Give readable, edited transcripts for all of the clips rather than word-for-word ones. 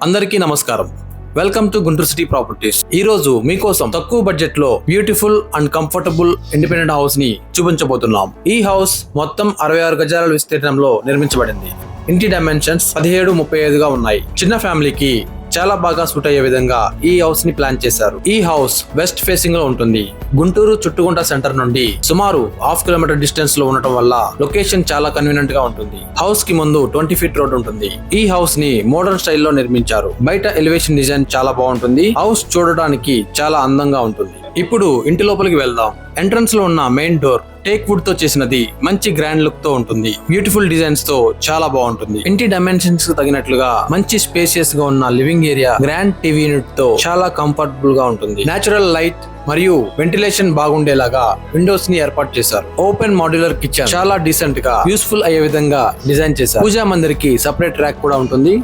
అందరికీ నమస్కారం. Welcome to Guntur city properties. ఈ రోజు మీకోసం తక్కువ బడ్జెట్ లో beautiful and comfortable independent house ని చూపించబోతున్నాం. ఈ హౌస్ మొత్తం 66 గజాల విస్తీర్ణంలో నిర్మించబడింది. ఇంటి డైమెన్షన్స్ 17x35గా ఉన్నాయి. చిన్న ఫ్యామిలీకి చాలా బాగా సూట్ అయ్యే విధంగా ఈ హౌస్ ని ప్లాన్ చేశారు. ఈ హౌస్ వెస్ట్ ఫేసింగ్ లో ఉంటుంది. గుంటూరు చుట్టుగుంట సెంటర్ నుండి సుమారు ½ కిలోమీటర్ డిస్టెన్స్ లో ఉండటం వల్ల లొకేషన్ చాలా కన్వీనియంట్ గా ఉంటుంది. హౌస్ కి ముందు 20 ఫీట్ రోడ్ ఉంటుంది. ఈ హౌస్ ని మోడర్న్ స్టైల్లో నిర్మించారు. బయట ఎలివేషన్ డిజైన్ చాలా బాగుంటుంది. హౌస్ చూడడానికి చాలా అందంగా ఉంటుంది. ఇప్పుడు ఇంటి లోపలికి వెళ్దాం. ఎంట్రన్స్ లో ఉన్న మెయిన్ డోర్ టేక్ వుడ్ తో చేసినది. మంచి గ్రాండ్ లుక్ తో ఉంటుంది. బ్యూటిఫుల్ డిజైన్స్ తో చాలా బాగుంటుంది. ఇంటి డైమెన్షన్స్ కు తగినట్లుగా మంచి స్పేసియస్ గా ఉన్న living area, grand TV unit తో చాలా కంఫర్టబుల్ గా ఉంటుంది. నేచురల్ లైట్ మరియు వెంటిలేషన్ బాగుండేలాగా విండోస్ ని ఏర్పాటు చేశారు. ఓపెన్ మాడ్యులర్ కిచెన్ చాలా డీసెంట్ గా యూస్ఫుల్ అయ్యే విధంగా డిజైన్ చేశారు. పూజా మందిరికి సెపరేట్ ర్యాక్ కూడా ఉంటుంది.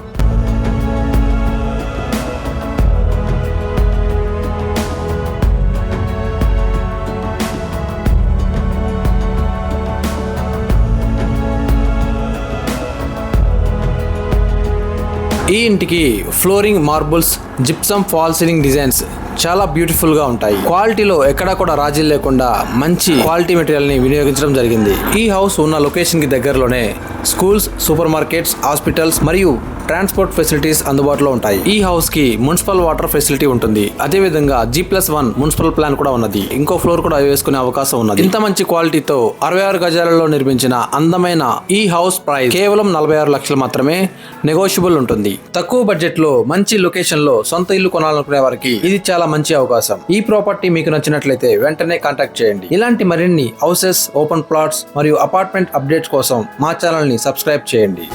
ఈ ఇంటికి flooring, marbles, gypsum, fall ceiling designs చాలా బ్యూటిఫుల్ గా ఉంటాయి. క్వాలిటీలో ఎక్కడా కూడా రాజీ లేకుండా మంచి క్వాలిటీ మెటీరియల్ ని వినియోగించడం జరిగింది. ఈ హౌస్ ఉన్న లొకేషన్ కి దగ్గరలోనే స్కూల్స్, సూపర్ మార్కెట్స్, హాస్పిటల్స్ మరియు ట్రాన్స్పోర్ట్ ఫెసిలిటీస్ అందుబాటులో ఉంటాయి. ఈ హౌస్ కి మున్సిపల్ వాటర్ ఫెసిలిటీ ఉంటుంది. అదే విధంగా G+1 మున్సిపల్ ప్లాన్ కూడా ఉన్నది. ఇంకో ఫ్లోర్ కూడా వేసుకునే అవకాశం ఉన్నది. ఇంత మంచి క్వాలిటీతో 66 గజాలలో నిర్మించిన అందమైన ఈ హౌస్ ప్రైస్ కేవలం 46 లక్షలు మాత్రమే. నెగోషియబుల్ ఉంటుంది. తక్కువ బడ్జెట్ లో మంచి లొకేషన్ లో సొంత ఇల్లు కొనాలనుకునే వారికి ఇది చాలా మంచి అవకాశం. ఈ ప్రాపర్టీ మీకు నచ్చినట్లయితే వెంటనే కాంటాక్ట్ చేయండి. ఇలాంటి మరిన్ని హౌసెస్, ఓపెన్ ప్లాట్స్ మరియు అపార్ట్మెంట్ అప్డేట్స్ కోసం మా ఛానల్ ని సబ్స్క్రైబ్ చేయండి.